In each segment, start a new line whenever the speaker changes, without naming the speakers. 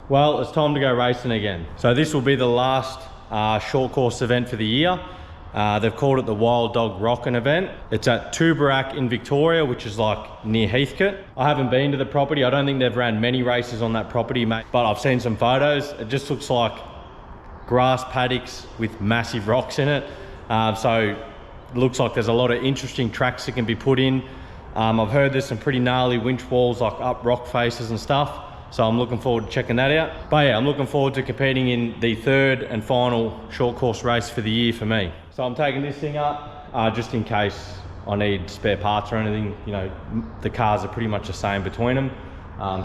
Well, it's time to go racing again. So this will be the last short course event for the year. They've called it the Wild Dog Rockin event. It's at Tooborac in Victoria, which is like near Heathcote. I haven't been to the property. I don't think they've ran many races on that property, mate, but I've seen some photos. It just looks like grass paddocks with massive rocks in it. So it looks like there's a lot of interesting tracks that can be put in. I've heard there's some pretty gnarly winch walls, like up rock faces and stuff. So I'm looking forward to checking that out. But yeah, I'm looking forward to competing in the third and final short course race for the year for me. So I'm taking this thing up just in case I need spare parts or anything. You know, the cars are pretty much the same between them.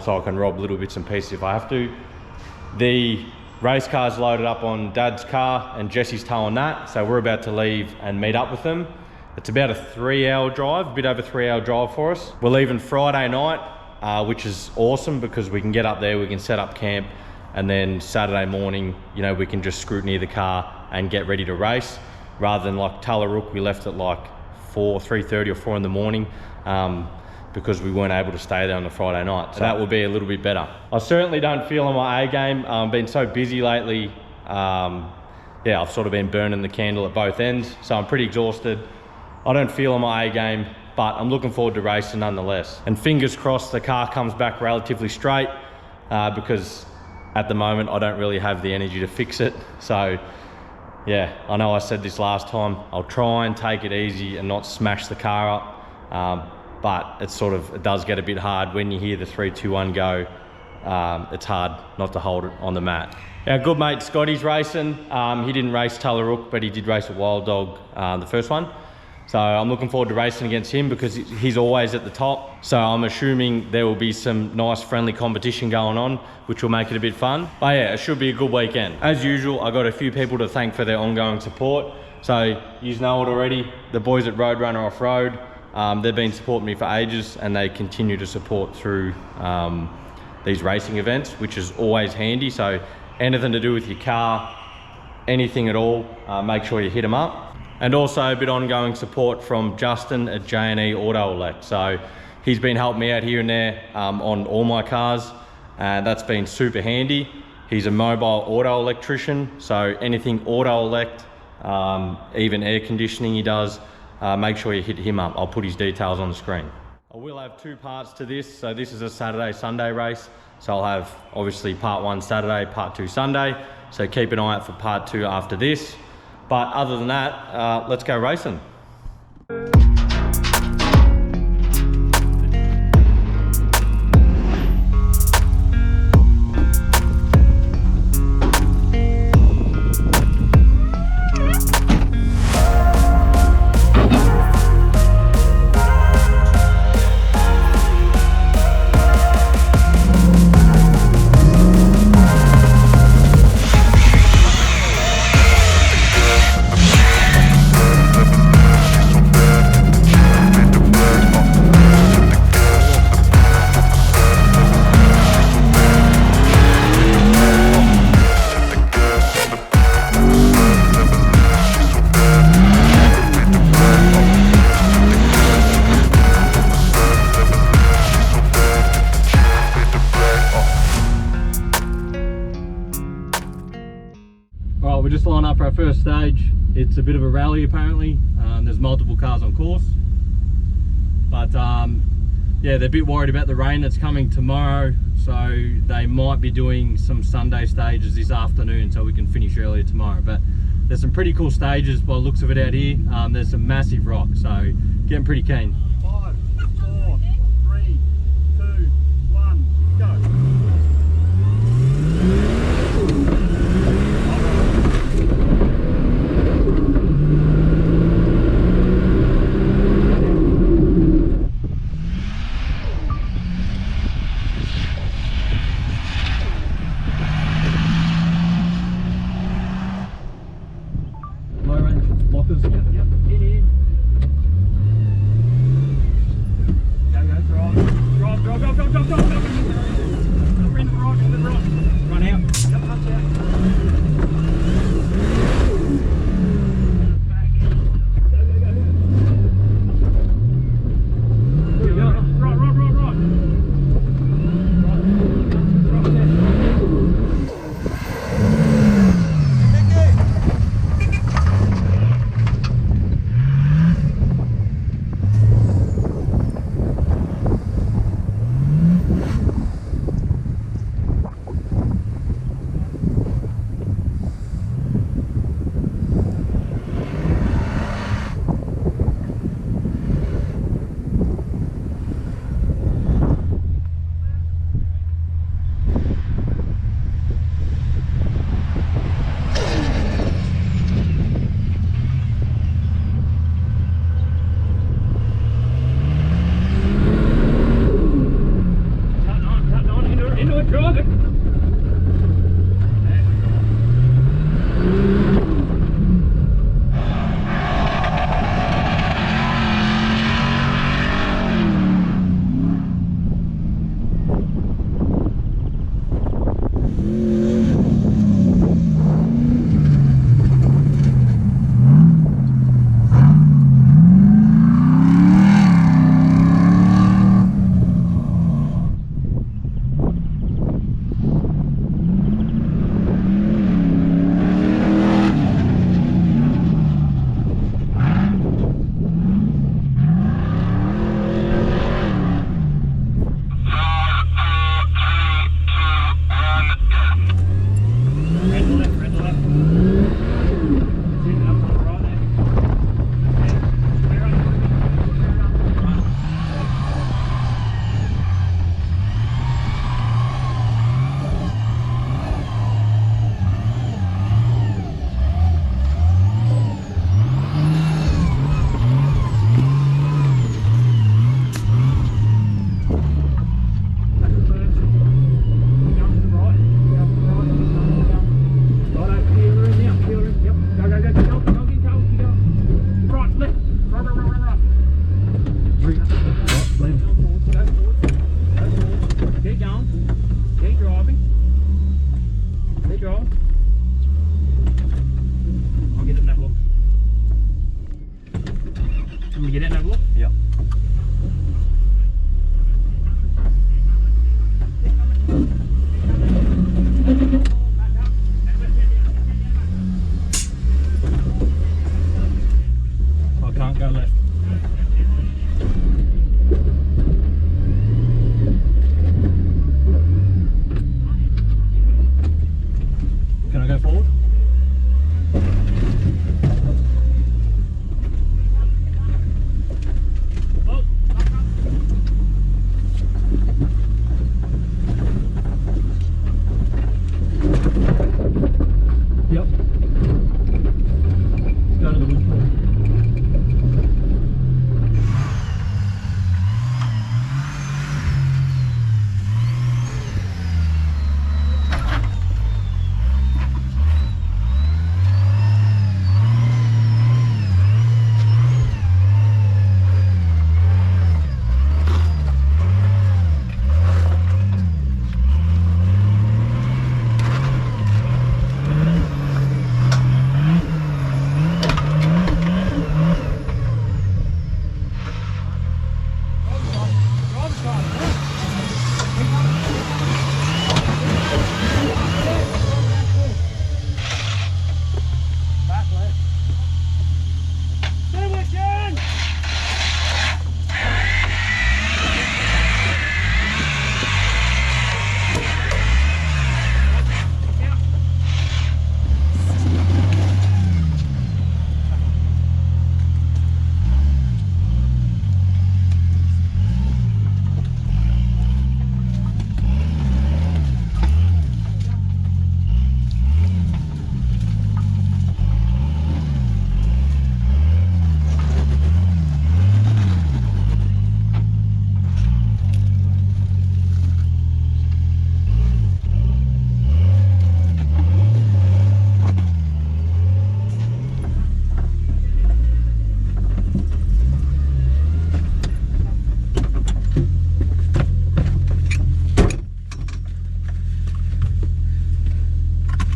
So I can rob little bits and pieces if I have to. The race car's loaded up on Dad's car and Jesse's towing that. So we're about to leave and meet up with them. It's about a 3-hour drive, a bit over 3-hour drive for us. We're leaving Friday night, which is awesome because we can get up there, we can set up camp, and then Saturday morning, you know, we can just scrutiny the car and get ready to race, rather than like Tullarook, we left at like 3:30 or 4 in the morning because we weren't able to stay there on the Friday night. So that will be a little bit better. I certainly don't feel on my A game. I've been so busy lately. Yeah, I've sort of been burning the candle at both ends, so I'm pretty exhausted. I don't feel on my A game, but I'm looking forward to racing nonetheless. And fingers crossed the car comes back relatively straight because at the moment I don't really have the energy to fix it. So yeah, I know I said this last time, I'll try and take it easy and not smash the car up. But it does get a bit hard when you hear the 3, 2, 1 go. It's hard not to hold it on the mat. Our good mate Scotty's racing. He didn't race Tullarook, but he did race at Wild Dog, the first one. So I'm looking forward to racing against him because he's always at the top. So I'm assuming there will be some nice friendly competition going on, which will make it a bit fun. But yeah, it should be a good weekend. As usual, I got a few people to thank for their ongoing support. So you know it already, the boys at Roadrunner Off-Road, they've been supporting me for ages and they continue to support through these racing events, which is always handy. So anything to do with your car, anything at all, make sure you hit them up. And also a bit ongoing support from Justin at J&E Auto Elect. So he's been helping me out here and there on all my cars, and that's been super handy. He's a mobile auto electrician, so anything auto elect, even air conditioning he does, make sure you hit him up. I'll put his details on the screen. I will have 2 parts to this. So this is a Saturday-Sunday race. So I'll have obviously part 1 Saturday, part 2 Sunday. So keep an eye out for part 2 after this. But other than that, let's go racing. We're just lining up for our first stage. It's a bit of a rally apparently. There's multiple cars on course. But yeah, they're a bit worried about the rain that's coming tomorrow. So they might be doing some Sunday stages this afternoon so we can finish earlier tomorrow. But there's some pretty cool stages by the looks of it out here. There's some massive rock, so getting pretty keen.
5, 4, 3, 2, 1, go.
Low range lockers.
Yep, in.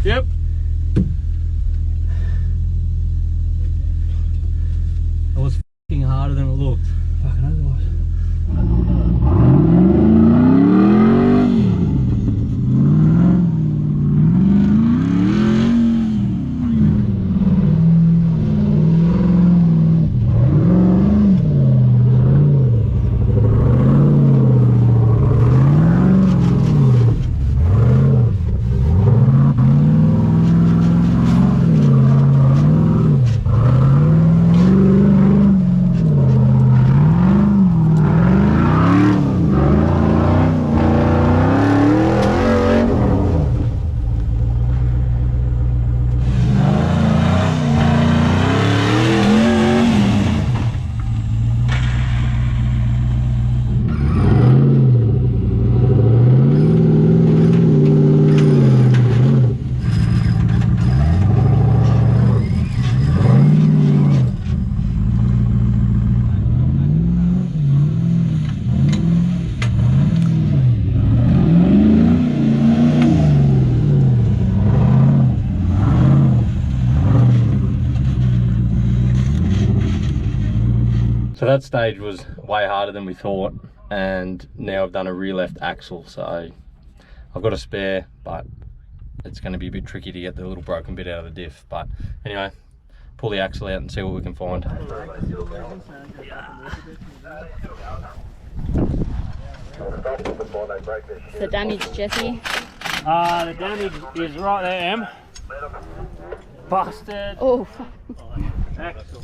Yep.
It was f***ing harder than it looked.
Fucking otherwise.
So that stage was way harder than we thought, and now I've done a rear left axle, so I've got a spare, but it's going to be a bit tricky to get the little broken bit out of the diff. But anyway, pull the axle out and see what we can find.
The damage, Jesse.
The damage is right there, Em. Busted.
Oh,
Axle.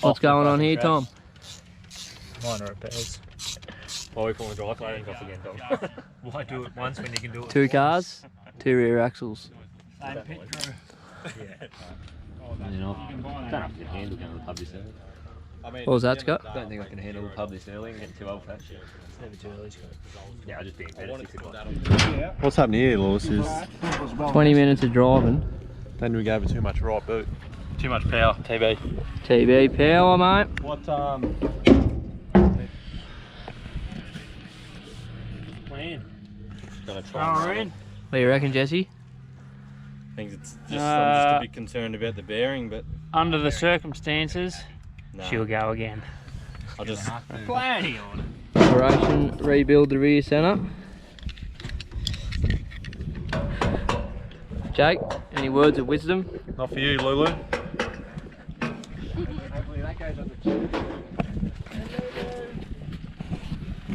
What's going on here, Tom?
Minor repairs.
Why are we pulling the dry cleaning off again, Tom?
Why do it once when you can do it?
2 cars, 2 rear axles.
Same pit crew.
What was that, Scott?
I don't think I can handle the pub this early. I'm getting too old for that shit.
It's never too early, Scott.
Yeah, I'll just be in bed at 6 o'clock.
What's happening here, Lewis, is
20 minutes of driving.
then we gave it too much right boot.
Too much power, TB.
TB power, mate.
What
Plan.
gonna
Power in.
What do you reckon, Jesse?
I think it's just, I'm just a bit concerned about the bearing, but
Under the circumstances,
no,
she'll go again.
I'll just
Plenty on it.
Operation rebuild the rear centre. Jake, any words of wisdom?
Not for you, Lulu.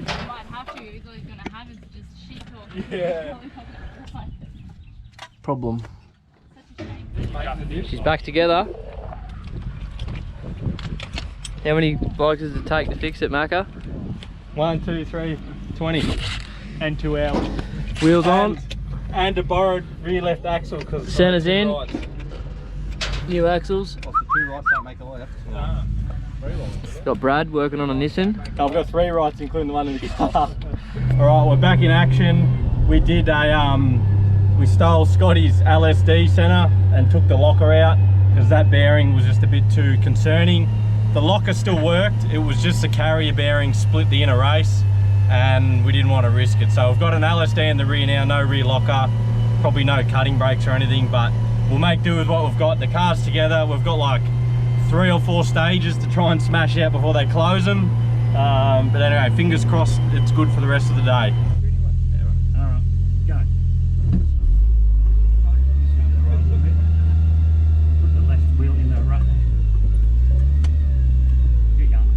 you might have to if all he's going to have is just shit talk. Yeah.
Problem. She's back together. How many bikes does it take to fix it, Macca?
1, 2, 3, 20.
And 2 hours.
Wheels on,
And a borrowed rear left axle because
centre's in, new axles.
Two rights don't make a left.
Got Brad working on a Nissan.
I've got 3 rights, including the one in the car. All right, we're back in action. We did a we stole Scotty's LSD center and took the locker out because that bearing was just a bit too concerning. The locker still worked. It was just the carrier bearing split the inner race, and we didn't want to risk it. So we've got an LSD in the rear now, no rear locker, probably no cutting brakes or anything, but we'll make do with what we've got. The car's together. We've got like 3 or 4 stages to try and smash out before they close them. But anyway, fingers crossed it's good for the rest of the day.
Alright, go. Put the left wheel in the rut. Get going.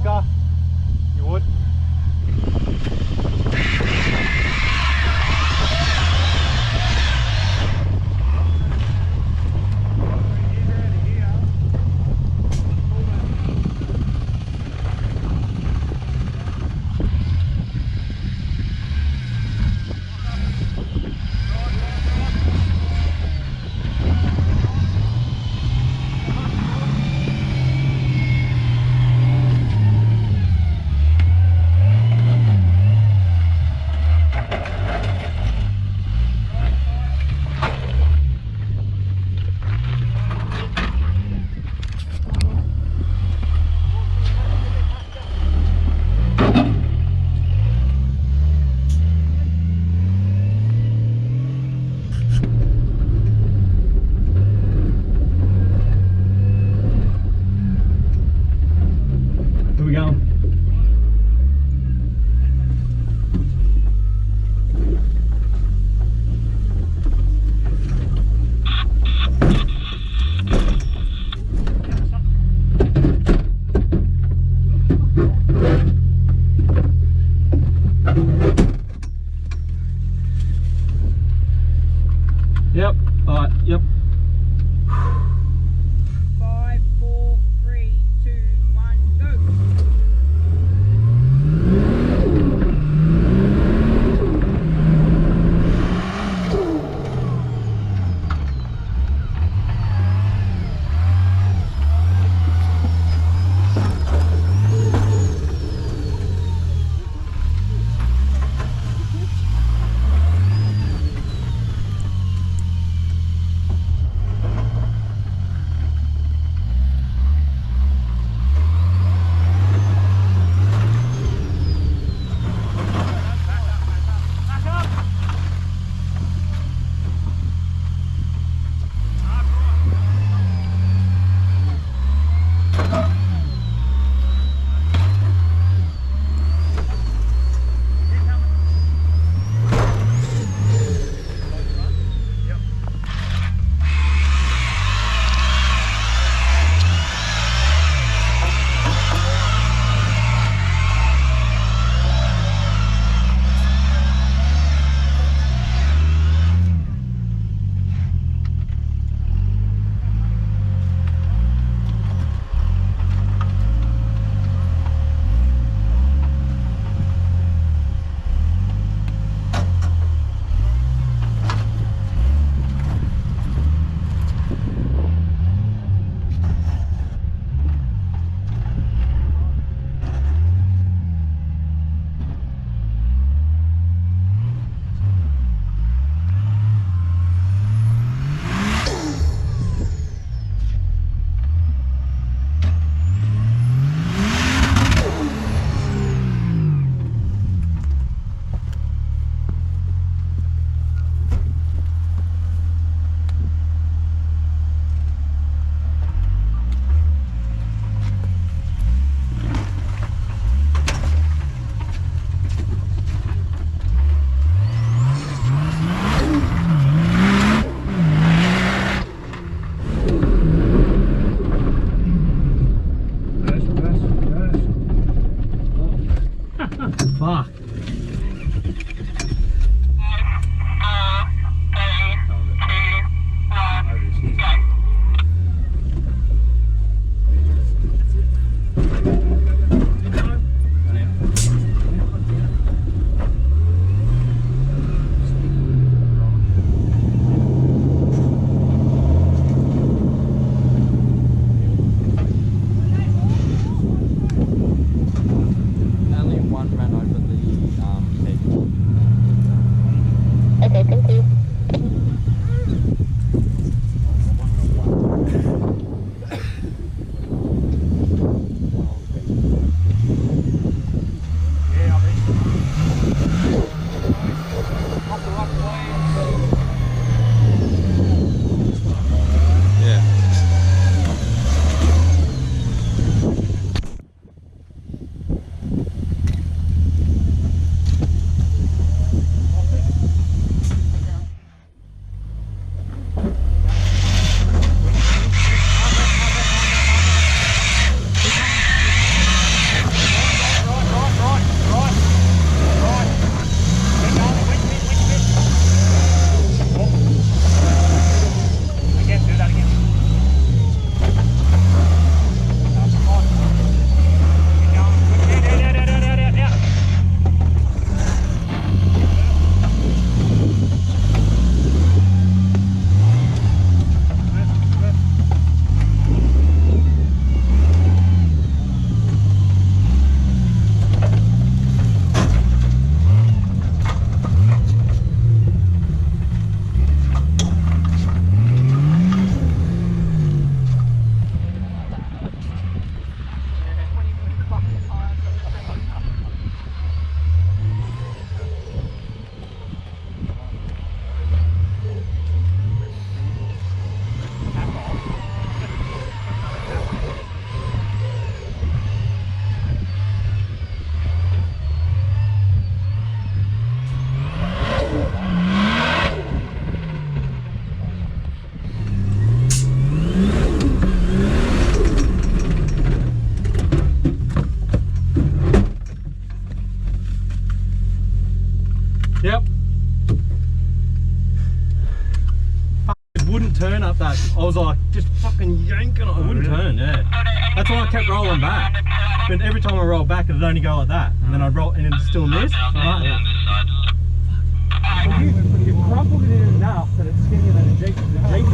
Oscar? You would? Here we go. Yep. All right. Yep.
5, 4, 3, 2, 1, go.
I was like, just fucking yanking it. I wouldn't turn, yeah. That's why I kept rolling back. But every time I roll back, it'd only go like that. And then I'd roll and it'd still miss. Like, you crumpled it in enough that it's skinnier than a Jeep. The Jeep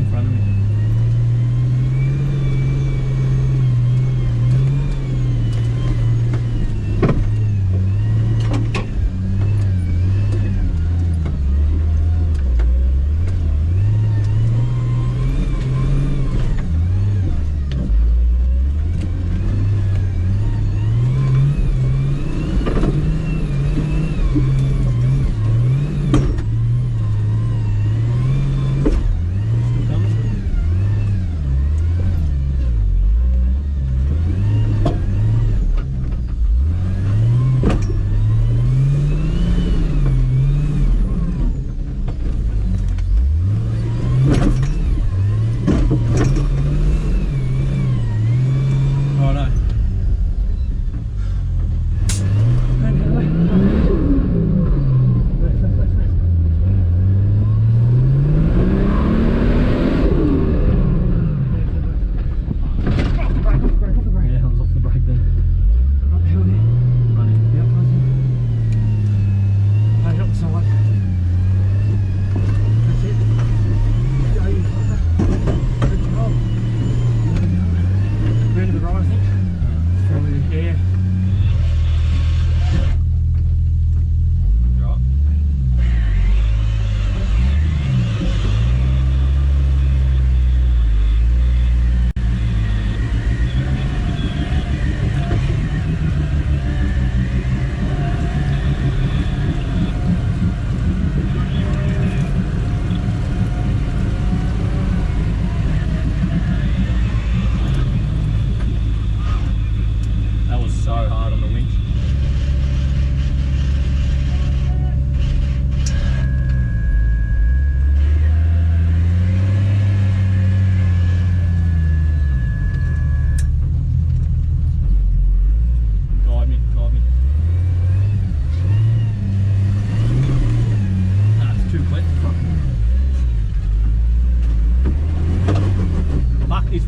in front of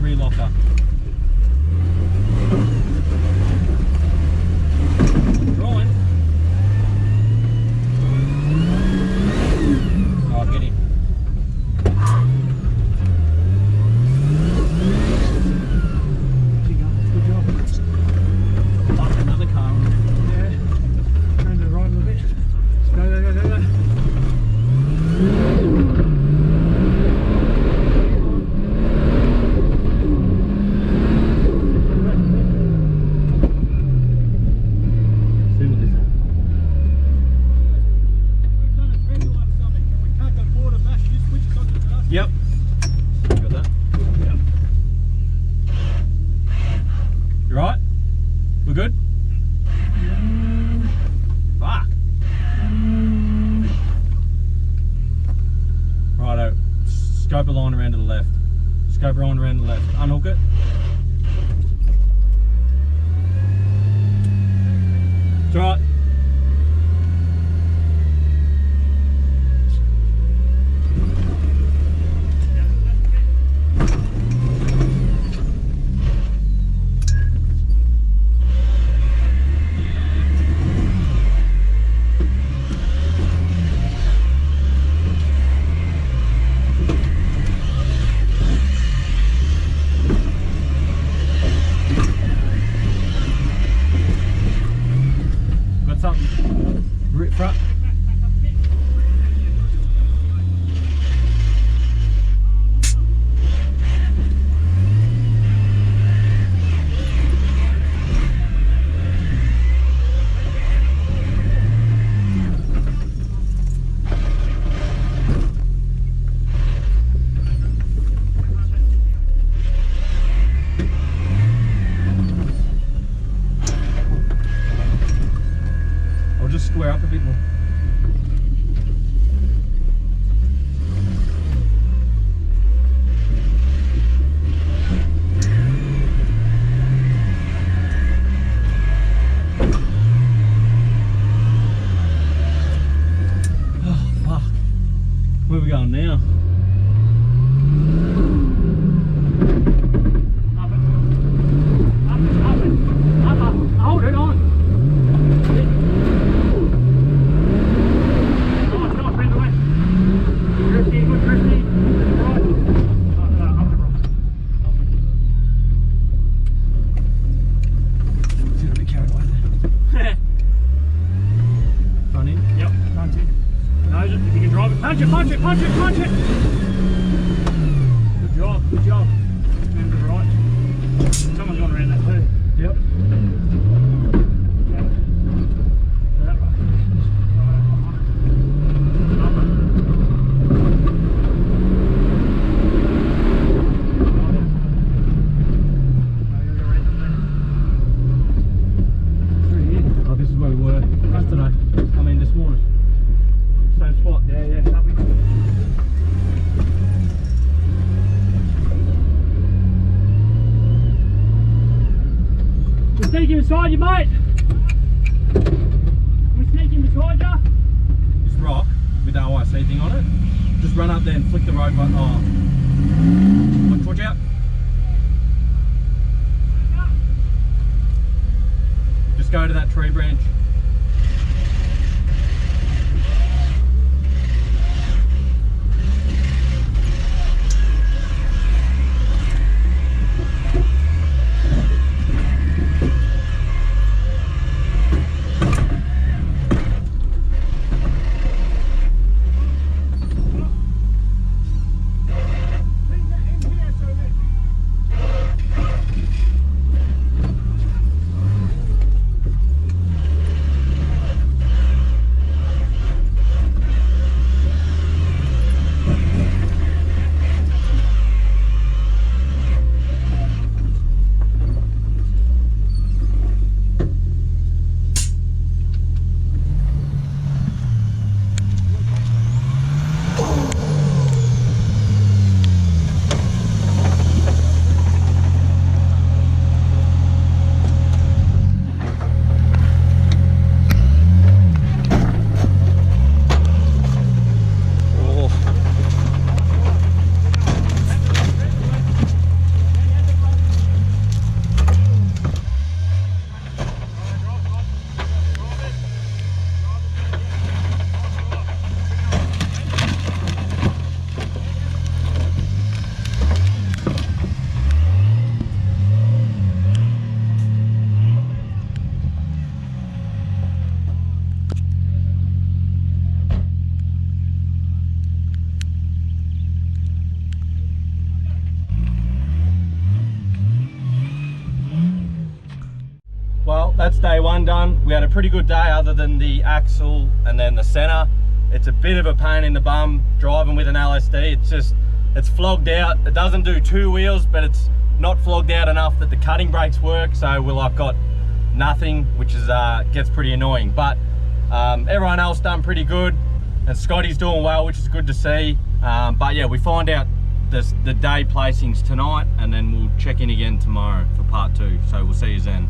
rear locker. Drawing. Oh, get him.
Good job.
Like another car.
Yeah. Turn to the right a little bit. Go, go, go, go, go.
See what this is. Yep. Got that? Yep. You right? We're good? Fuck. Righto. Scope a line around to the left. Scope a line around to the left. Unhook it. It's alright. Got something. Rip front. I'll just square up a bit more. Oh, fuck. Where are we going now?
Up it. Hold it on. Nice, nice, bend away. Drifty, good drifty. Right. Up the rock.
It's gonna be carried away there. Front in.
Yep, punch it. Nose it, if you can drive it. Punch it, punch it, punch it, punch it. Good job, good job. And to the right. Someone's gone around that too.
Yep.
Yeah. So that way. Right. Up it.
Through here. Oh, this is where we were yesterday. I mean, this morning. Same spot.
Yeah, yeah, copy. We're sneaking beside you, mate. We're sneaking beside you.
This rock with the OIC thing on it. Just run up there and flick the road button. Oh. Watch out. Just go to that tree branch. day one done. We had a pretty good day other than the axle and then the center. It's a bit of a pain in the bum driving with an LSD. It's flogged out. It doesn't do 2 wheels, but it's not flogged out enough that the cutting brakes work. So we're like got nothing, which is gets pretty annoying. But everyone else done pretty good, and Scotty's doing well, which is good to see. But yeah, we find out the day placings tonight, and then we'll check in again tomorrow for part 2. So we'll see you then.